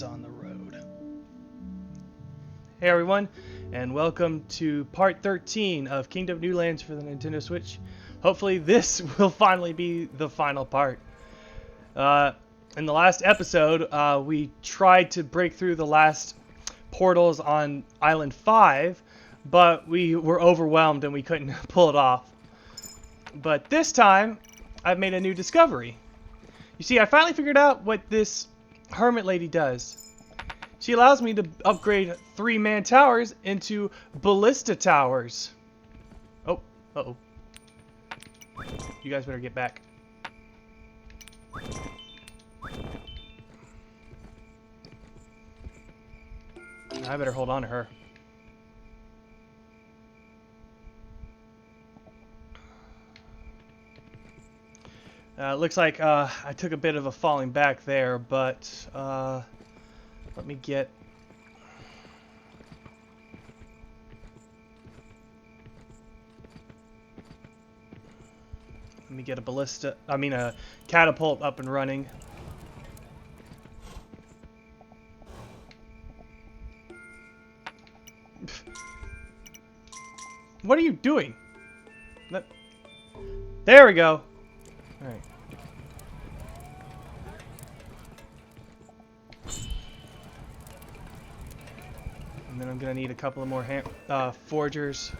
On the road. Hey everyone, and welcome to part 13 of Kingdom of New Lands for the Nintendo Switch. Hopefully this will finally be the final part. In the last episode, we tried to break through the last portals on Island 5, but we were overwhelmed and we couldn't pull it off. But this time, I've made a new discovery. You see, I finally figured out what this hermit lady does. She allows me to upgrade 3-man towers into ballista towers. Oh, uh-oh. You guys better get back. I better hold on to her. Looks like I took a bit of a falling back there, but let me get... a catapult up and running. What are you doing? There we go. Alright. And then I'm gonna need a couple of more forgers.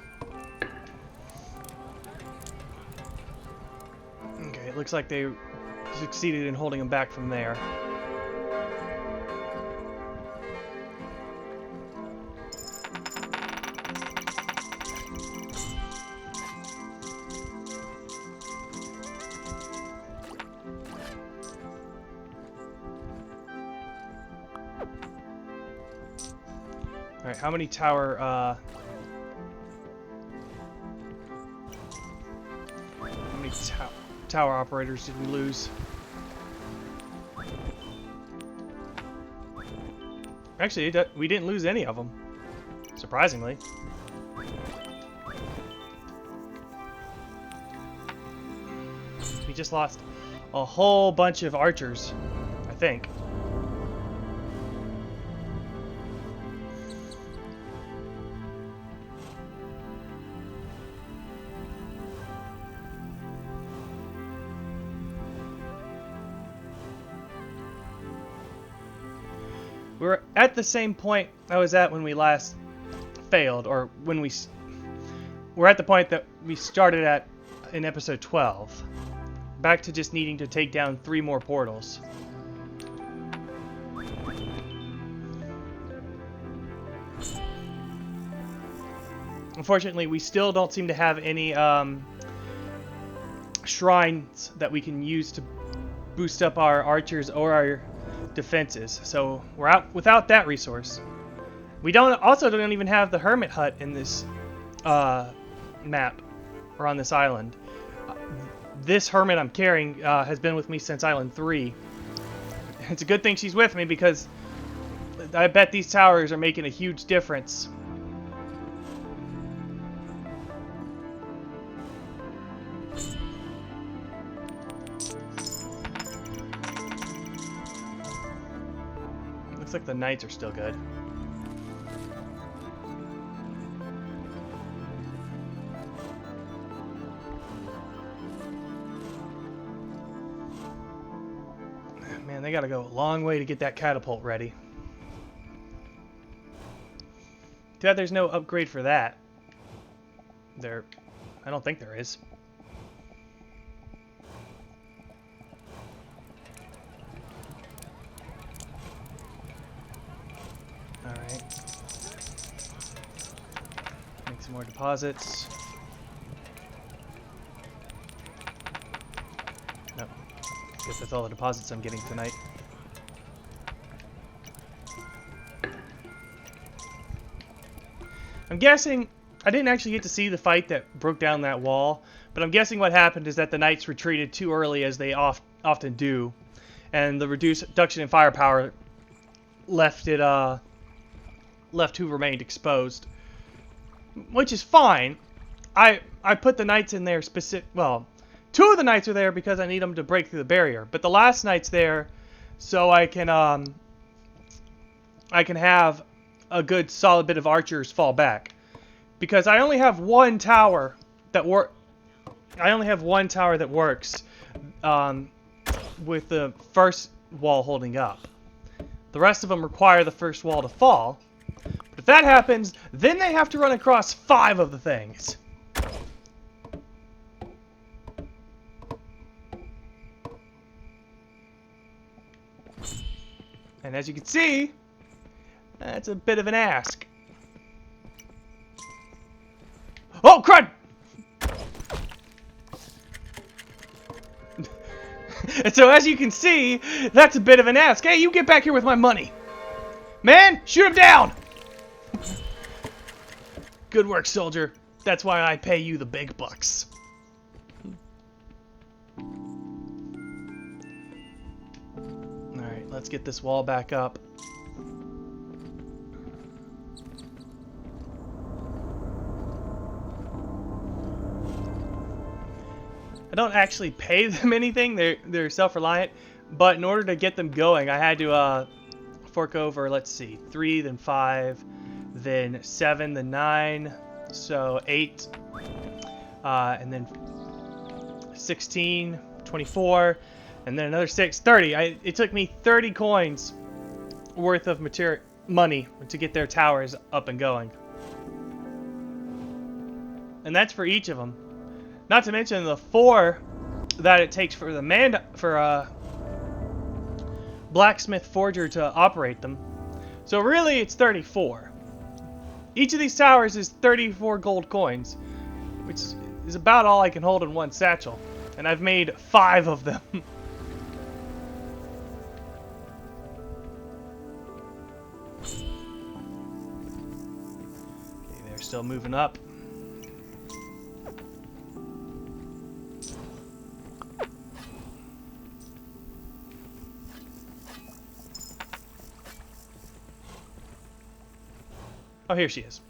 Okay, it looks like they succeeded in holding him back from there. Alright, how many tower, tower operators did we lose? Actually, we didn't lose any of them, surprisingly. We just lost a whole bunch of archers, I think. We're at the same point I was at when we last failed, or when we're at the point that we started at in episode 12. Back to just needing to take down 3 more portals. Unfortunately, we still don't seem to have any shrines that we can use to boost up our archers or our defenses, so we're out without that resource. We don't even have the hermit hut in this map or on this island. This hermit I'm carrying has been with me since Island 3. It's a good thing she's with me because I bet these towers are making a huge difference. Looks like the knights are still good. Man, they gotta go a long way to get that catapult ready. Too bad there's no upgrade for that. I don't think there is. Alright. Make some more deposits. Nope. Guess that's all the deposits I'm getting tonight. I'm guessing... I didn't actually get to see the fight that broke down that wall, but I'm guessing what happened is that the knights retreated too early, as they often do, and the reduction in firepower left who remained exposed, which is fine. I put the knights in there well, 2 of the knights are there because I need them to break through the barrier, but the last knight's there so I can I can have a good solid bit of archers fall back. Because I only have one tower that works with the first wall holding up. The rest of them require the first wall to fall. But if that happens, then they have to run across 5 of the things. And as you can see, that's a bit of an ask. Oh, crud! And so as you can see, that's a bit of an ask. Hey, you get back here with my money. Man, shoot him down! Good work, soldier. That's why I pay you the big bucks. Alright, let's get this wall back up. I don't actually pay them anything. They're self-reliant, but in order to get them going, I had to fork over, let's see, 3, then 5, then 7, then 9, so 8, and then 16, 24, and then another 6, 30. It took me 30 coins worth of money to get their towers up and going. And that's for each of them. Not to mention the 4 that it takes for the blacksmith forger to operate them. So really it's 34. Each of these towers is 34 gold coins, which is about all I can hold in one satchel. And I've made 5 of them. Okay, they're still moving up. Oh, here she is.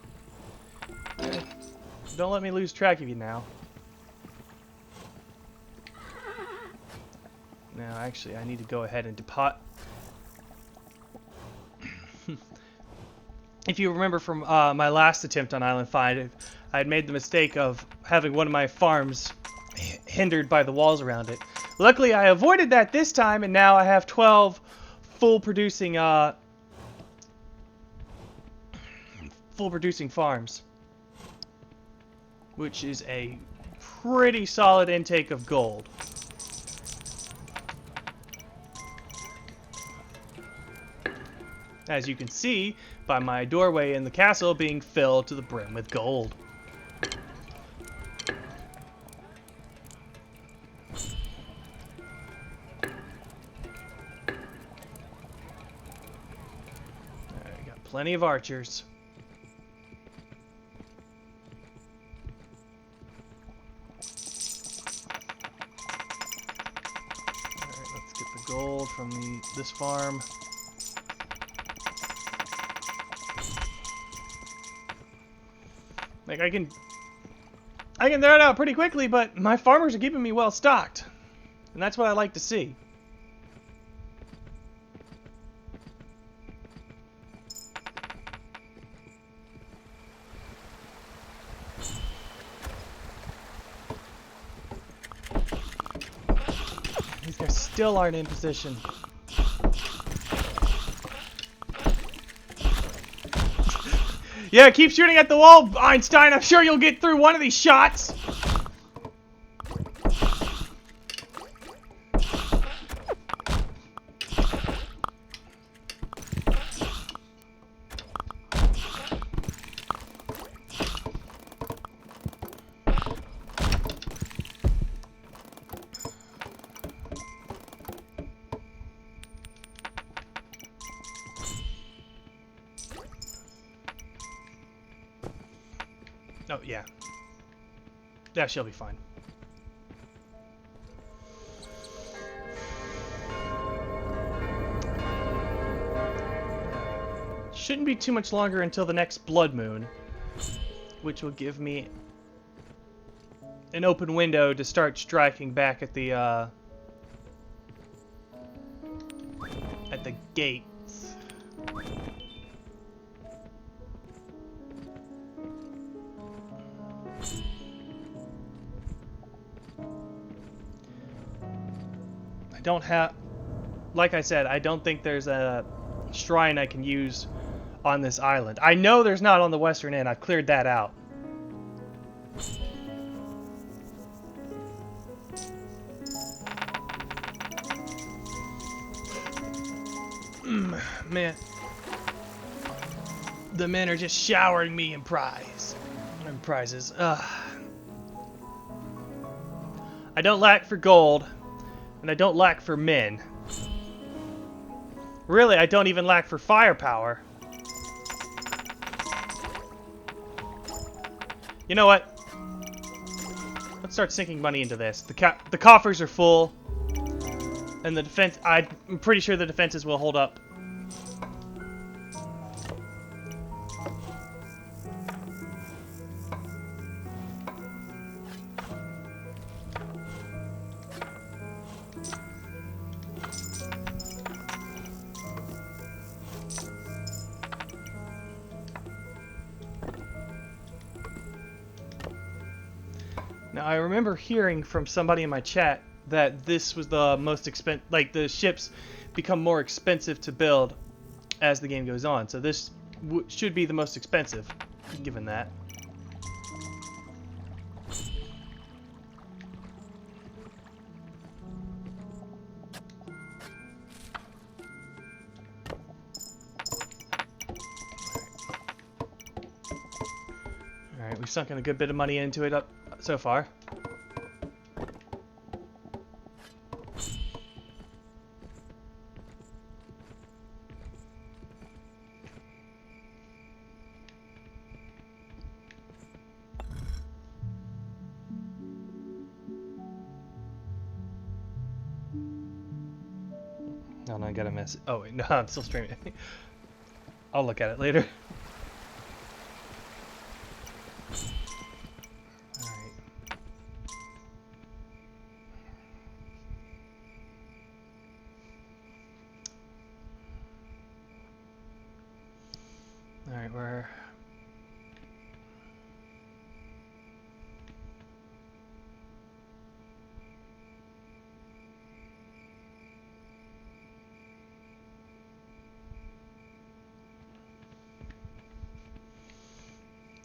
Don't let me lose track of you now. Now, actually, I need to go ahead and depot. If you remember from my last attempt on Island 5, I had made the mistake of having one of my farms hindered by the walls around it. Luckily, I avoided that this time, and now I have 12 full producing farms, which is a pretty solid intake of gold. As you can see by my doorway in the castle being filled to the brim with gold. Alright, got plenty of archers. Gold from this farm. Like I can throw it out pretty quickly, but my farmers are keeping me well stocked, and that's what I like to see. These guys still aren't in position. Yeah, keep shooting at the wall, Einstein. I'm sure you'll get through one of these shots. Oh, yeah. Yeah, she'll be fine. Shouldn't be too much longer until the next blood moon, which will give me an open window to start striking back at the gates. don't have... Like I said, I don't think there's a shrine I can use on this island. I know there's not on the western end. I've cleared that out. Man. The men are just showering me in prizes. Ugh. I don't lack for gold, and I don't lack for men. Really, I don't even lack for firepower. You know what? Let's start sinking money into this. The coffers are full, and the defense... I'm pretty sure the defenses will hold up. Now, I remember hearing from somebody in my chat that this was the most expensive, like the ships become more expensive to build as the game goes on. So this should be the most expensive, given that. Alright, we've sunk in a good bit of money into it up so far. Oh no, I got a message. Oh wait, no, I'm still streaming. I'll look at it later. Alright, we're...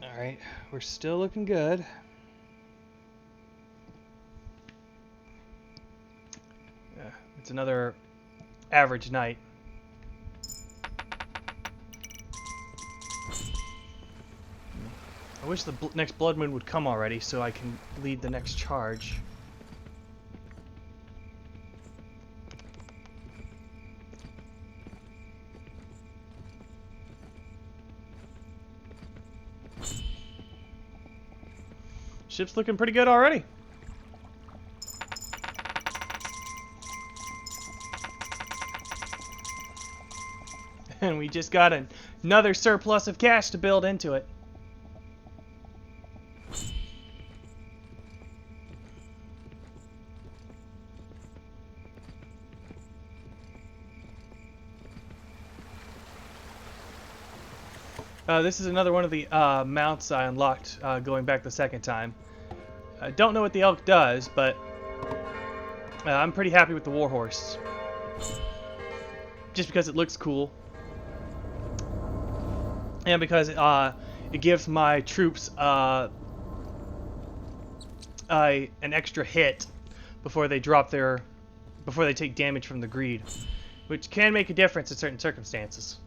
Alright, we're still looking good. Yeah, it's another average night. I wish the next blood moon would come already so I can lead the next charge. Ship's looking pretty good already. And we just got another surplus of cash to build into it. This is another one of the mounts I unlocked going back the second time. I don't know what the elk does, but I'm pretty happy with the warhorse. Just because it looks cool. And because it gives my troops an extra hit before they take damage from the greed, which can make a difference in certain circumstances.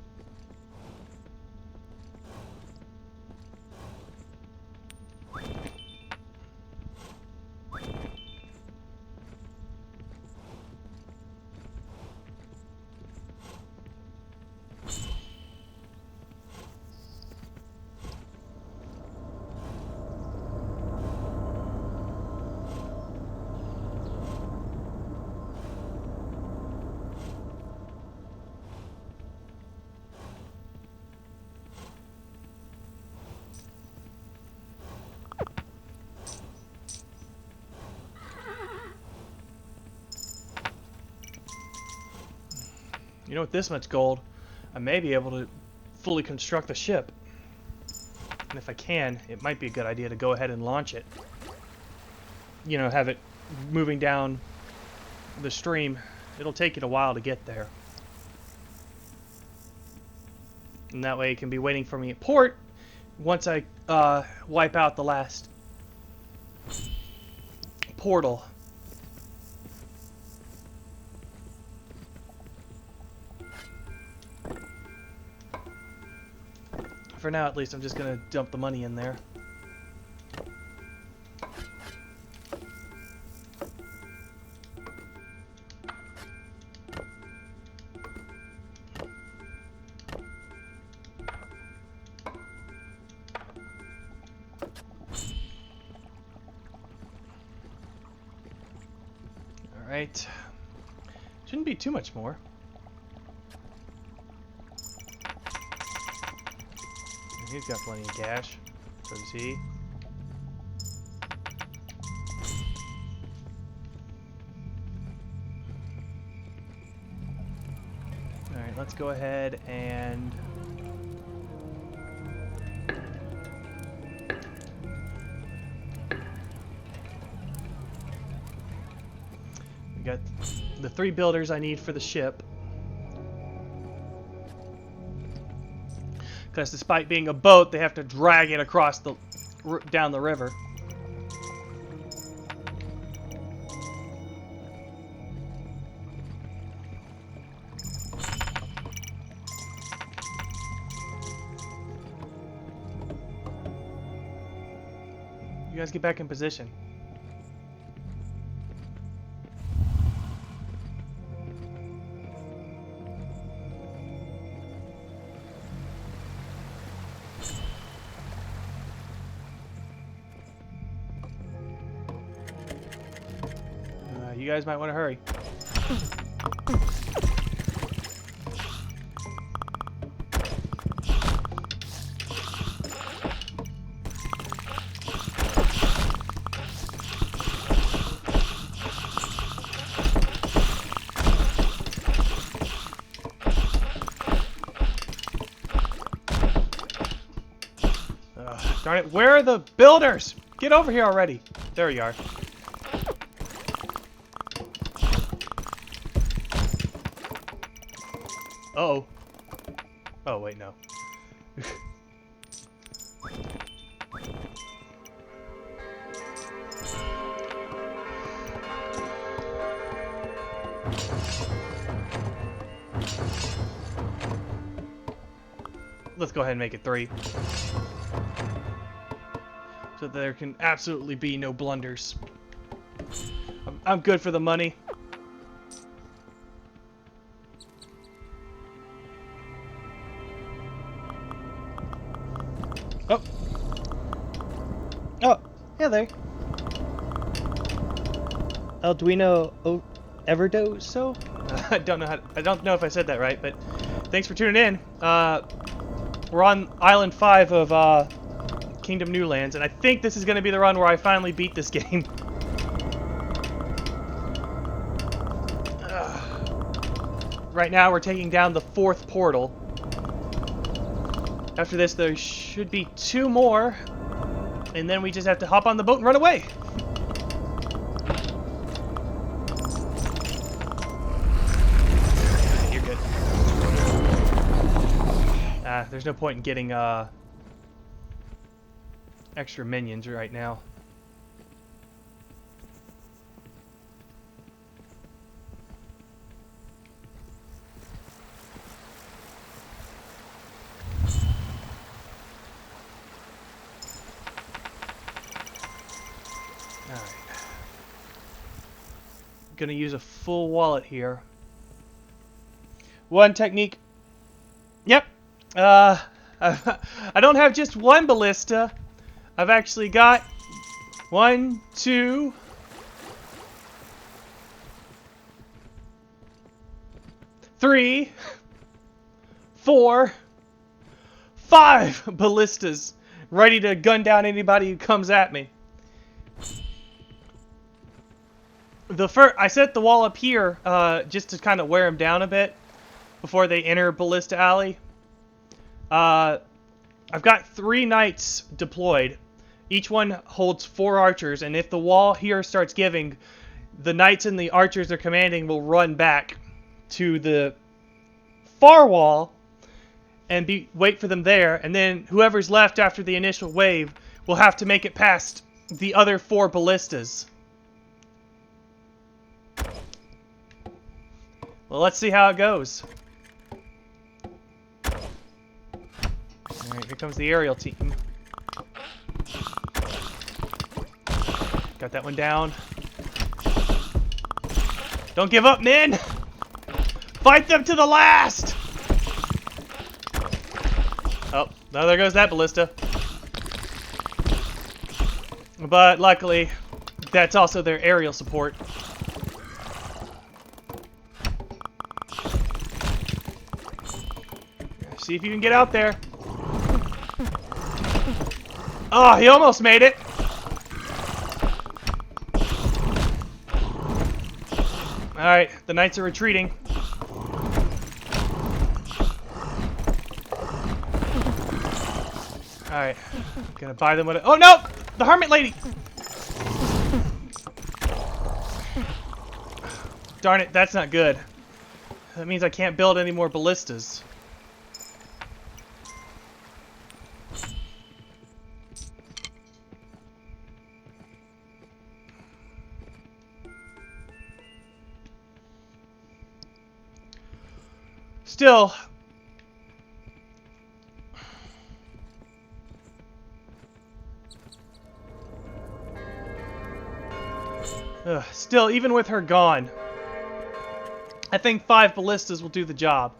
You know, with this much gold, I may be able to fully construct the ship. And if I can, it might be a good idea to go ahead and launch it. You know, have it moving down the stream It'll take it a while to get there. And that way it can be waiting for me at port once I wipe out the last portal. For now, at least, I'm just going to dump the money in there. Alright. Shouldn't be too much more. He's got plenty of cash. So does he. Alright, let's go ahead and... we got the 3 builders I need for the ship. Because despite being a boat, they have to drag it across the down the river. You guys get back in position. You guys might want to hurry. Darn it, where are the builders? Get over here already. There you are. Uh-oh. Oh, wait, no. Let's go ahead and make it 3. So there can absolutely be no blunders. I'm good for the money. Oh. Oh, yeah there. Elduino Everdoso? I don't know if I said that right, but thanks for tuning in. We're on Island 5 of Kingdom Newlands, and I think this is going to be the run where I finally beat this game. Right now we're taking down the 4th portal. After this, there should be 2 more, and then we just have to hop on the boat and run away. You're good. There's no point in getting extra minions right now. Gonna use a full wallet here. One technique. Yep. I don't have just one ballista. I've actually got 1, 2, 3, 4, 5 ballistas ready to gun down anybody who comes at me. I set the wall up here just to kind of wear them down a bit before they enter Ballista Alley. I've got 3 knights deployed. Each one holds 4 archers, and if the wall here starts giving, the knights and the archers they're commanding will run back to the far wall and wait for them there, and then whoever's left after the initial wave will have to make it past the other 4 ballistas. Well, let's see how it goes. Alright, here comes the aerial team. Got that one down. Don't give up, men! Fight them to the last! Oh, now there goes that ballista. But luckily, that's also their aerial support. See if you can get out there. Oh, he almost made it. Alright, the knights are retreating. Alright, gonna buy them what. Oh no! The hermit lady! Darn it, that's not good. That means I can't build any more ballistas. Still, still, even with her gone, I think 5 ballistas will do the job.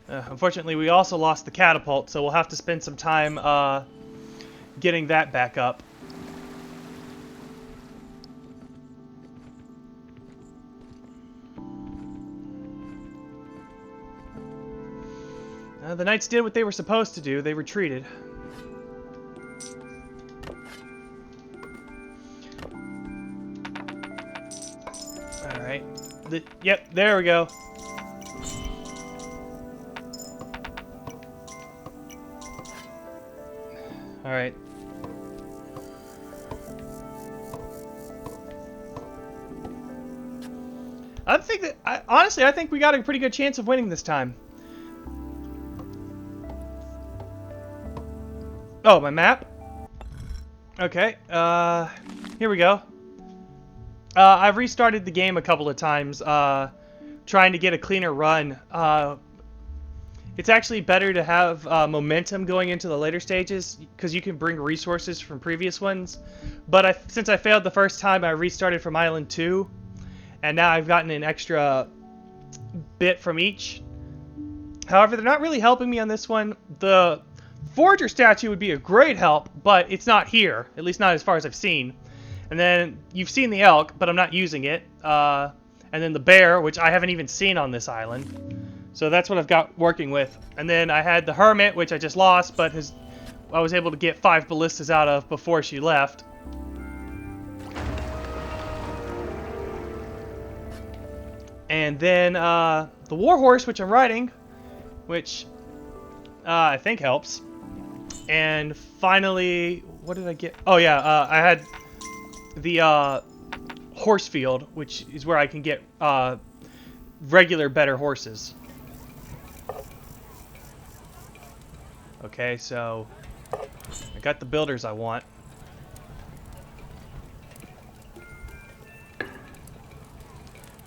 Unfortunately, we also lost the catapult, so we'll have to spend some time getting that back up. The knights did what they were supposed to do. They retreated. Alright. Yep, there we go. Alright. Honestly, I think we got a pretty good chance of winning this time. Oh, my map? Okay, here we go. I've restarted the game a couple of times, trying to get a cleaner run. It's actually better to have momentum going into the later stages, because you can bring resources from previous ones. But since I failed the first time, I restarted from Island 2, and now I've gotten an extra bit from each. However, they're not really helping me on this one. The Forger statue would be a great help, but it's not here, at least not as far as I've seen. And then you've seen the elk, but I'm not using it. And then the bear, which I haven't even seen on this island. So that's what I've got working with. And then I had the hermit, which I just lost, but I was able to get 5 ballistas out of before she left. And then the warhorse, which I'm riding, which I think helps. And finally, what did I get? Oh yeah, I had the horse field, which is where I can get regular, better horses. Okay, so I got the builders I want.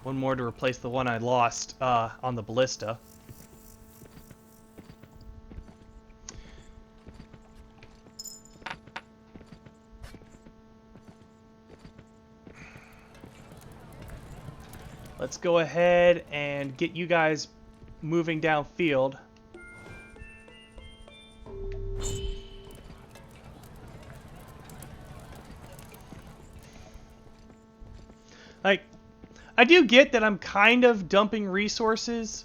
One more to replace the one I lost on the ballista. Let's go ahead and get you guys moving downfield. Like, I do get that I'm kind of dumping resources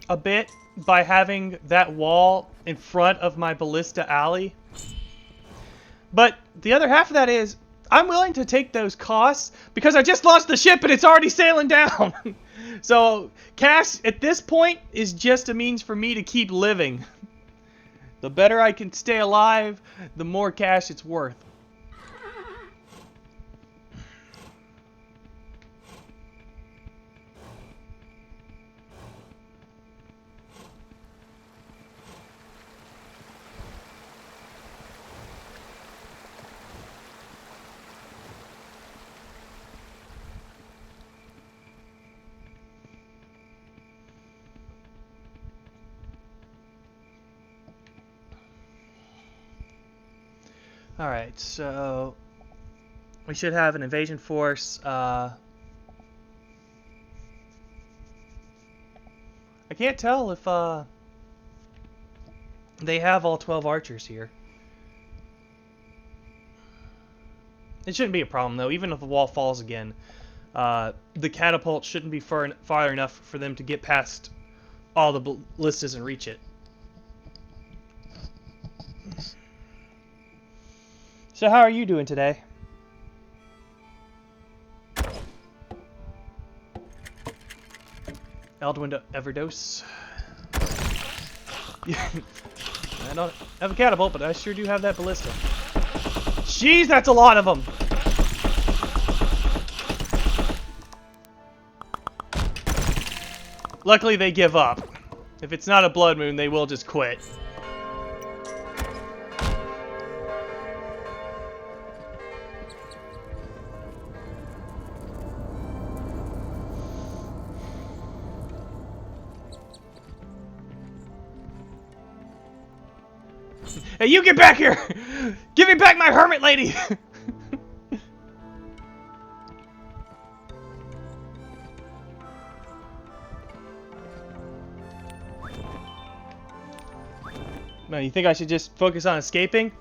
a bit by having that wall in front of my ballista alley. But the other half of that is, I'm willing to take those costs because I just lost the ship and it's already sailing down. So cash at this point is just a means for me to keep living. The better I can stay alive, the more cash it's worth. Alright, so we should have an invasion force. I can't tell if they have all 12 archers here. It shouldn't be a problem, though. Even if the wall falls again, the catapult shouldn't be far enough for them to get past all the ballistas and reach it. So how are you doing today? Eldwin Everdose. I don't have a catapult, but I sure do have that ballista. Jeez, that's a lot of them! Luckily, they give up. If it's not a blood moon, they will just quit. Hey, you get back here! Give me back my hermit lady! Man, you think I should just focus on escaping?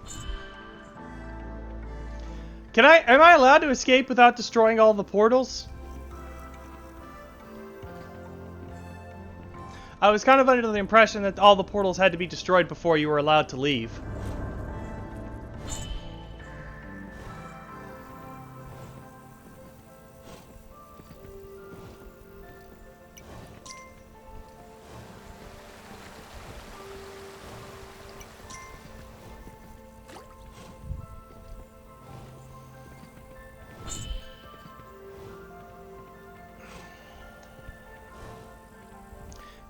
Am I allowed to escape without destroying all the portals? I was kind of under the impression that all the portals had to be destroyed before you were allowed to leave.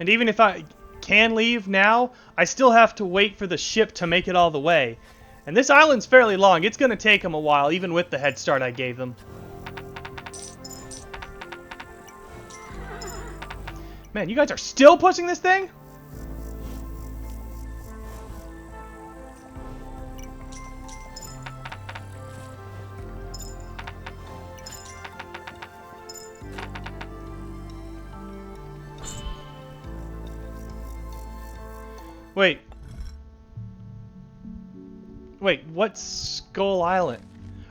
And even if I can leave now, I still have to wait for the ship to make it all the way. And this island's fairly long. It's going to take them a while, even with the head start I gave them. Man, you guys are still pushing this thing? Wait. Wait, what's Skull Island?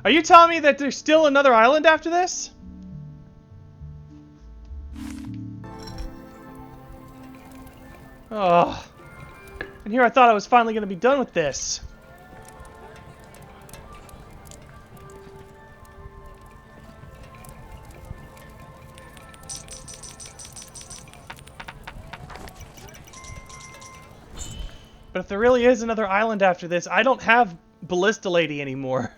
Are you telling me that there's still another island after this? Oh. And here I thought I was finally going to be done with this. But if there really is another island after this, I don't have Ballista Lady anymore.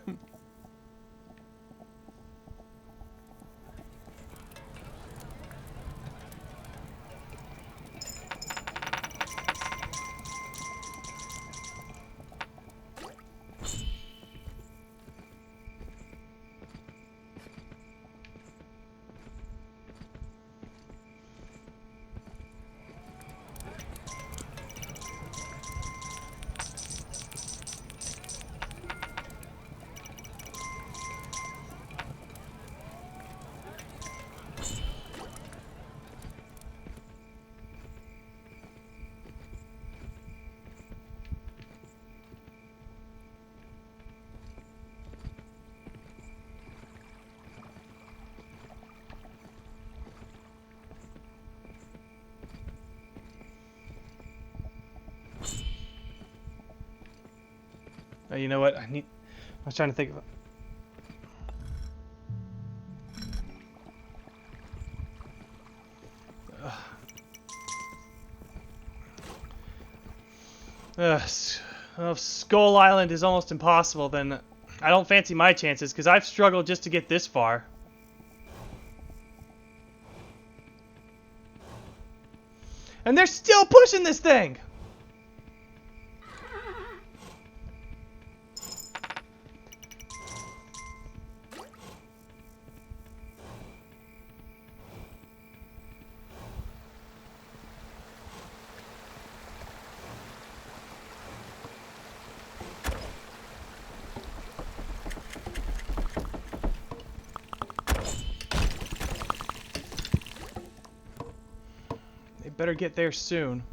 You know what? I was trying to think of. Well, if Skull Island is almost impossible, then I don't fancy my chances, because I've struggled just to get this far. And they're still pushing this thing! They better get there soon.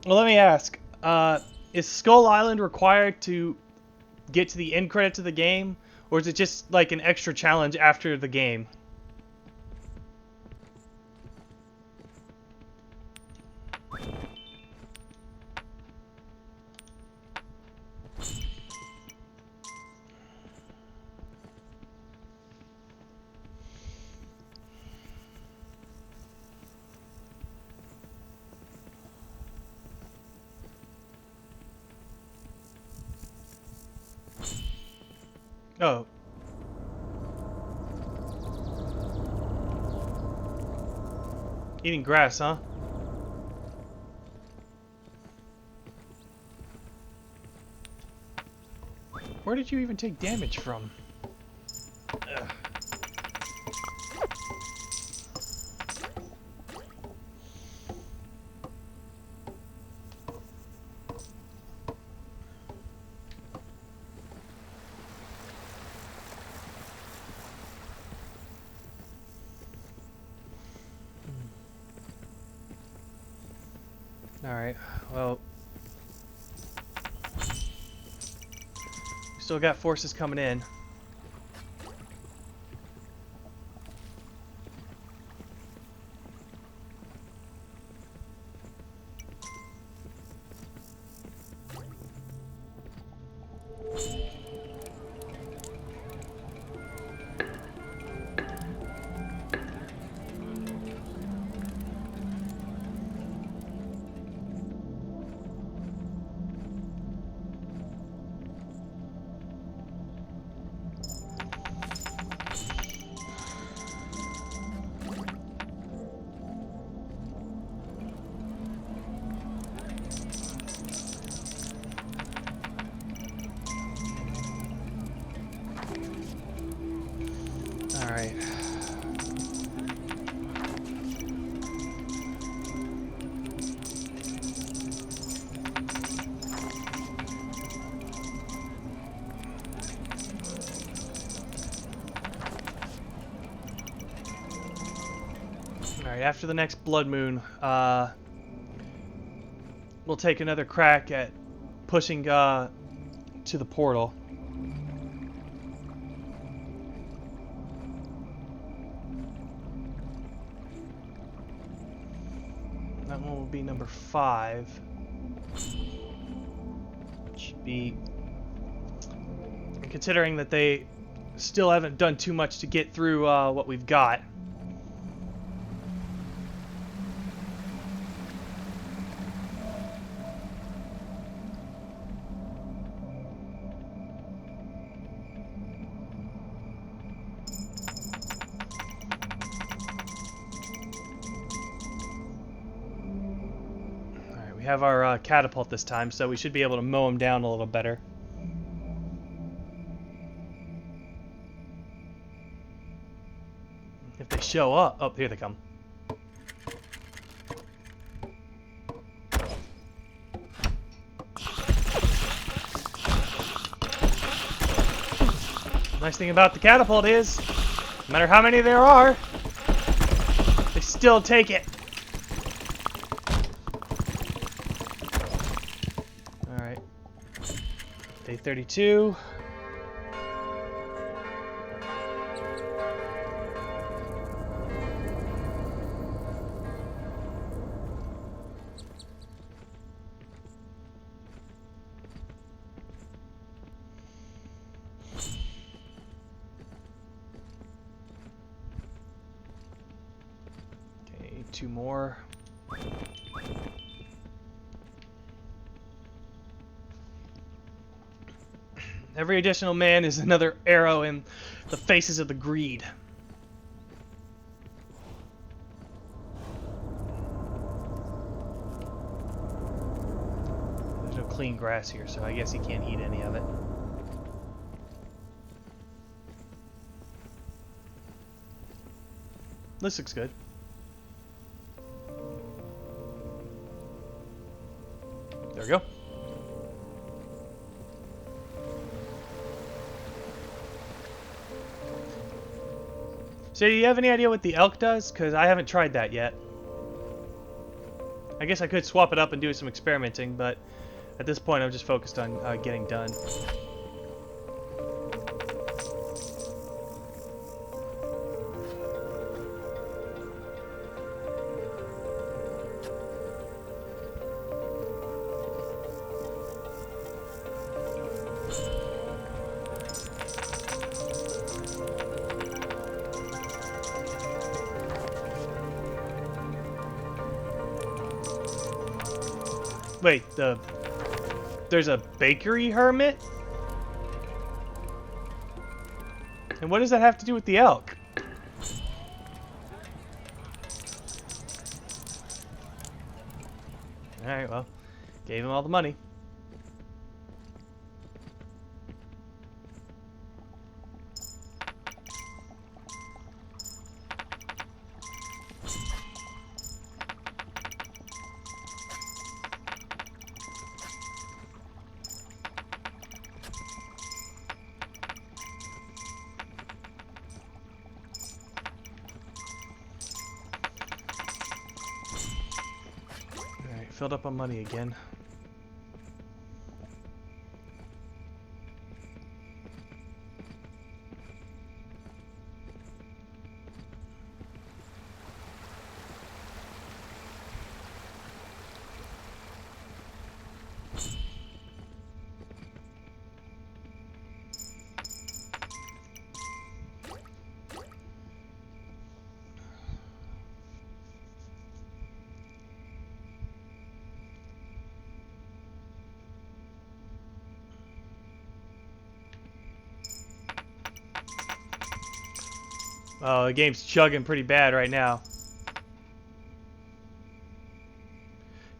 Well, let me ask, is Skull Island required to get to the end credits of the game, or is it just like an extra challenge after the game? Oh. Eating grass, huh? Where did you even take damage from? Ugh. Alright, well... we still got forces coming in. Alright. Alright, after the next blood moon, we'll take another crack at pushing to the portal. That one will be number 5. Should be... and considering that they still haven't done too much to get through what we've got. Alright, we have our catapult this time, so we should be able to mow them down a little better. If they show up... oh, here they come. Nice thing about the catapult is, no matter how many there are, they still take it. Alright. Day 32. 2 more. Every additional man is another arrow in the faces of the greed. There's no clean grass here, so I guess he can't eat any of it. This looks good. There we go. So do you have any idea what the elk does? Because I haven't tried that yet. I guess I could swap it up and do some experimenting, but at this point I'm just focused on getting done. Wait, there's a bakery hermit? And what does that have to do with the elk? Alright, well, gave him all the money. Filled up on money again. Oh, the game's chugging pretty bad right now.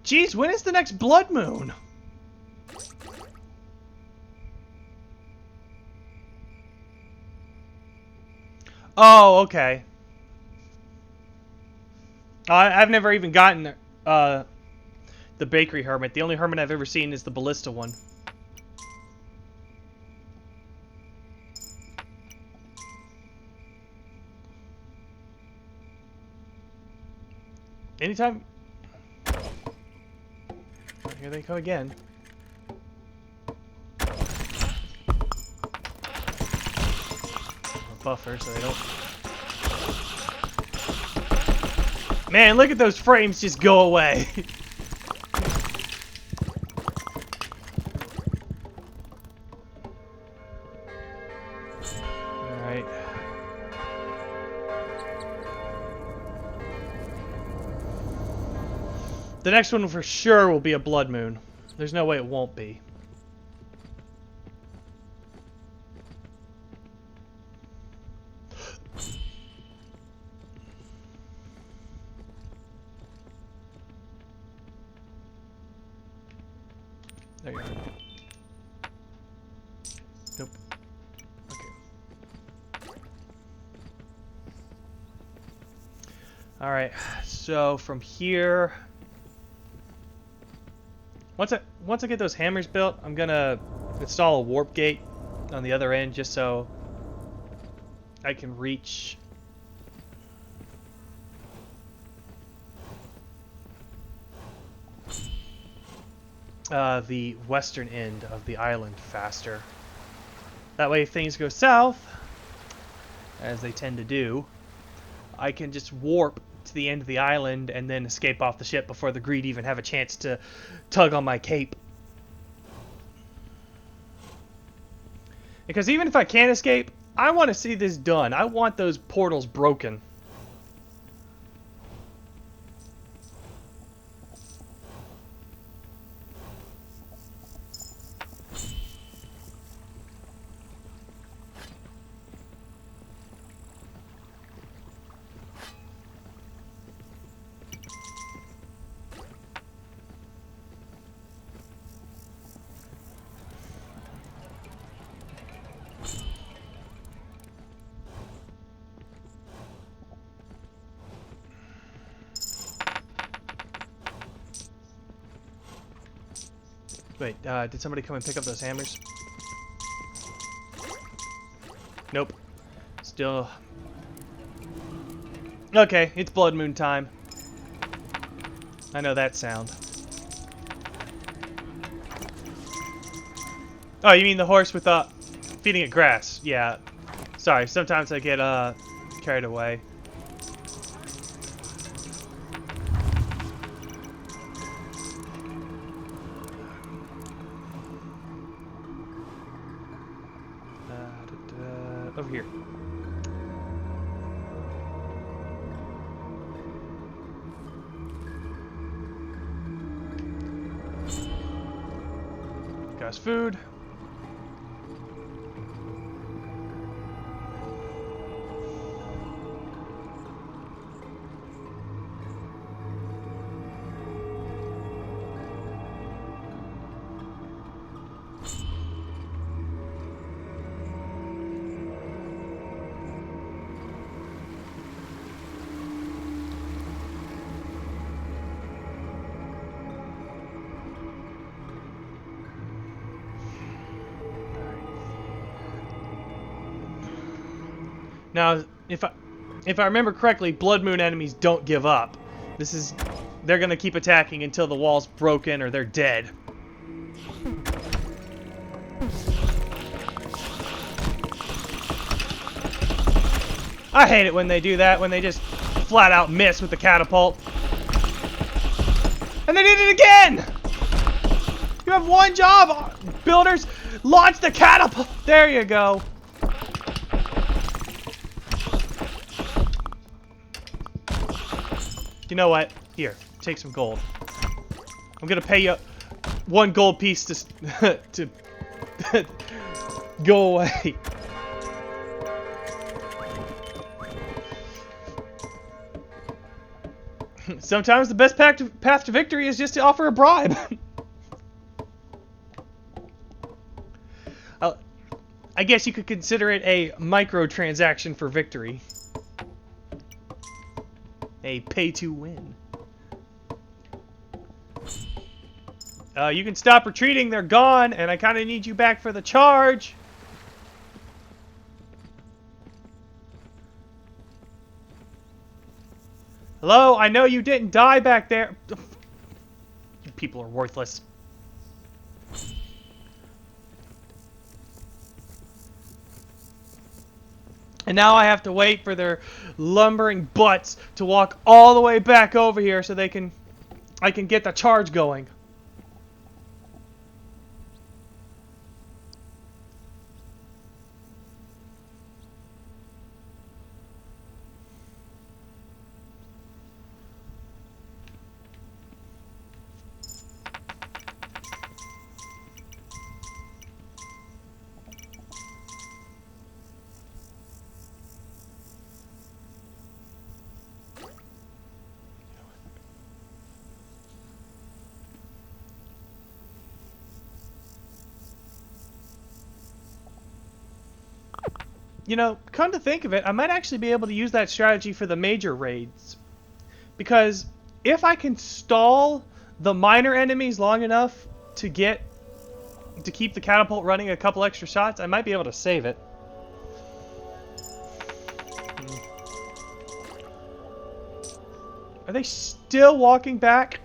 Jeez, when is the next blood moon? Oh, okay. I've never even gotten the bakery hermit. The only hermit I've ever seen is the ballista one. Anytime... Oh, here they come again. A buffer so they don't... Man, look at those frames just go away. Alright. The next one for sure will be a blood moon. There's no way it won't be. There you are. Nope. Okay. Alright, so from here... Once I get those hammers built, I'm gonna install a warp gate on the other end just so I can reach the western end of the island faster. That way if things go south, as they tend to do, I can just warp to the end of the island and then escape off the ship before the greed even have a chance to tug on my cape. Because even if I can't escape, I want to see this done. I want those portals broken. Wait, did somebody come and pick up those hammers? Nope. Still. Okay, it's Blood Moon time. I know that sound. Oh, you mean the horse with feeding it grass? Yeah. Sorry, sometimes I get carried away. Over here. Got us food. Now, if I remember correctly, Blood Moon enemies don't give up. They're gonna keep attacking until the wall's broken or they're dead. I hate it when they do that, when they just flat out miss with the catapult. And they did it again! You have one job, builders! Launch the catapult! There you go. You know what? Here, take some gold. I'm gonna pay you 1 gold piece to to go away. Sometimes the best path to victory is just to offer a bribe. I guess you could consider it a microtransaction for victory. A pay-to-win. You can stop retreating, they're gone, and I kind of need you back for the charge. Hello? I know you didn't die back there. You people are worthless. And now I have to wait for their lumbering butts to walk all the way back over here so I can get the charge going. You know, come to think of it, I might actually be able to use that strategy for the major raids. Because if I can stall the minor enemies long enough to keep the catapult running a couple extra shots, I might be able to save it. Are they still walking back?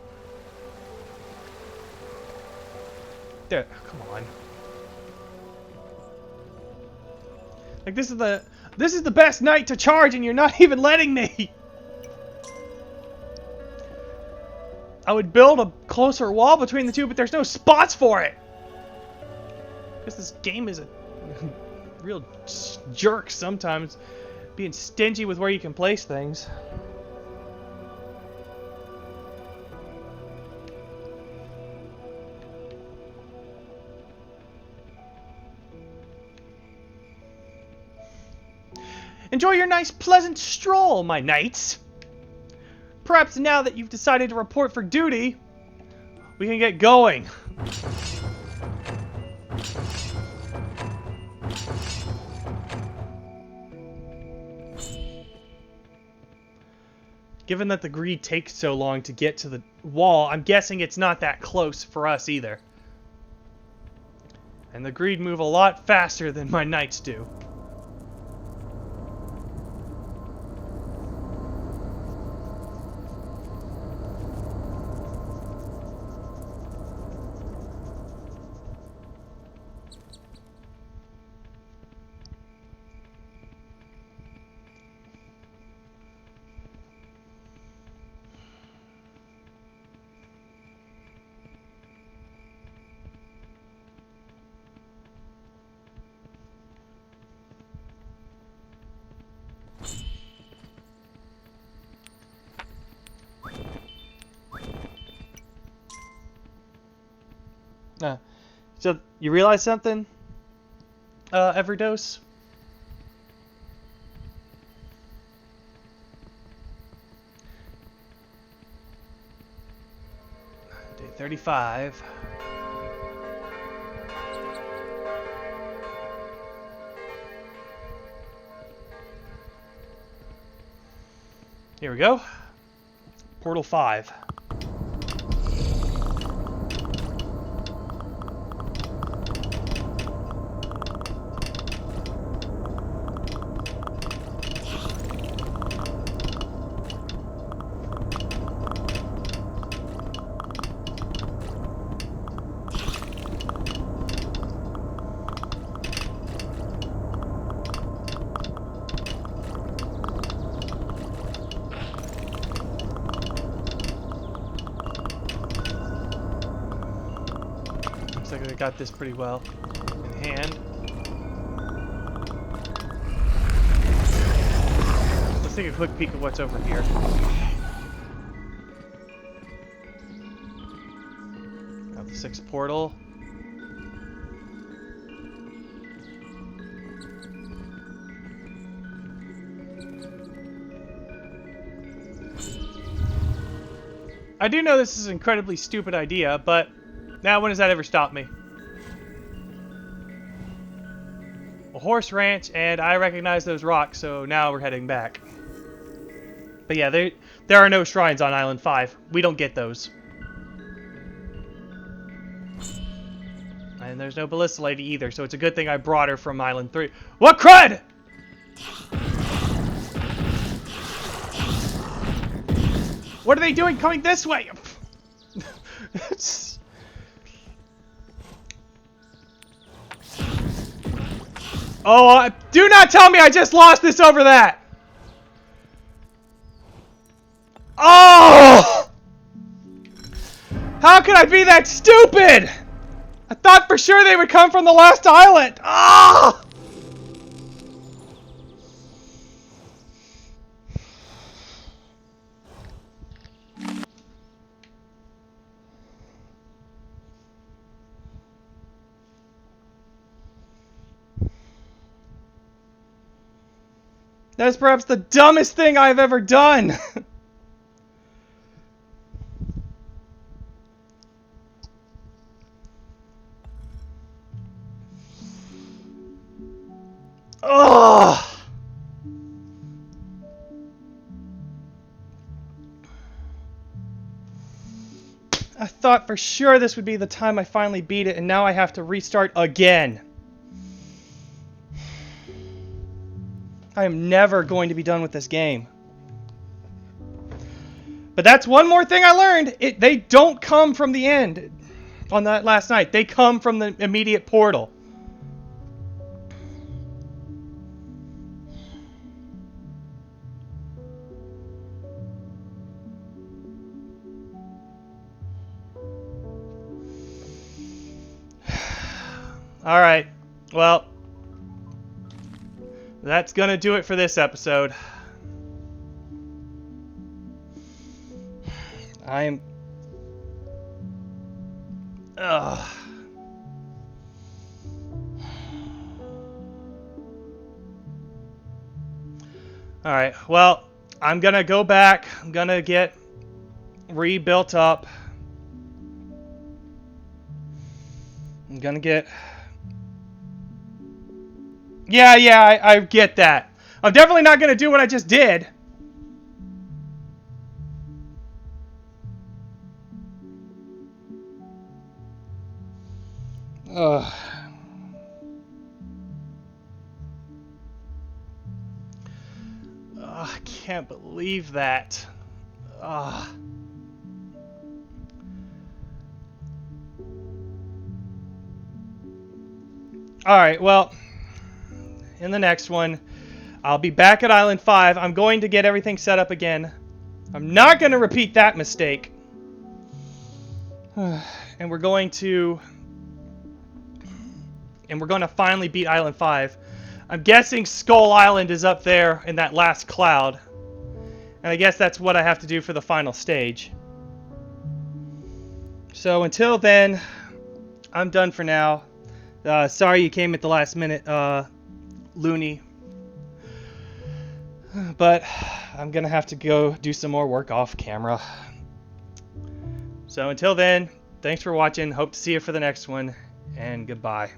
There, come on. Like this is the best night to charge and you're not even letting me. I would build a closer wall between the two, but there's no spots for it. Because this game is a real jerk sometimes, being stingy with where you can place things. Enjoy your nice, pleasant stroll, my knights. Perhaps now that you've decided to report for duty, we can get going. Given that the greed takes so long to get to the wall, I'm guessing it's not that close for us either. And the greed move a lot faster than my knights do. So, you realize something? Everdose? Day 35. Here we go. Portal 5. Looks like I got this pretty well in hand. Let's take a quick peek at what's over here. Got the 6th portal. I do know this is an incredibly stupid idea, but now when has that ever stopped me? A horse ranch, and I recognize those rocks, so now we're heading back. But yeah, there are no shrines on Island 5. We don't get those. And there's no Ballista Lady either, so it's a good thing I brought her from Island 3. What crud?! What are they doing coming this way? Oh, do not tell me I just lost this over that! Oh! How could I be that stupid? I thought for sure they would come from the last island. Ah! That's perhaps the dumbest thing I've ever done. Ugh. I thought for sure this would be the time I finally beat it, and now I have to restart again. I am never going to be done with this game. But that's one more thing I learned. They don't come from the end on that last night. They come from the immediate portal. Alright, well, that's gonna do it for this episode. I'm... Ugh. Alright, well, I'm gonna go back. I'm gonna get rebuilt up. I'm gonna get... Yeah, I get that. I'm definitely not gonna do what I just did. Ugh. can't believe that. Ah. Alright, well, in the next one, I'll be back at Island 5. I'm going to get everything set up again. I'm not going to repeat that mistake. And we're going to finally beat Island 5. I'm guessing Skull Island is up there in that last cloud. And I guess that's what I have to do for the final stage. So until then, I'm done for now. Sorry you came at the last minute, Looney. But I'm going to have to go do some more work off camera. So until then, thanks for watching. Hope to see you for the next one. And goodbye.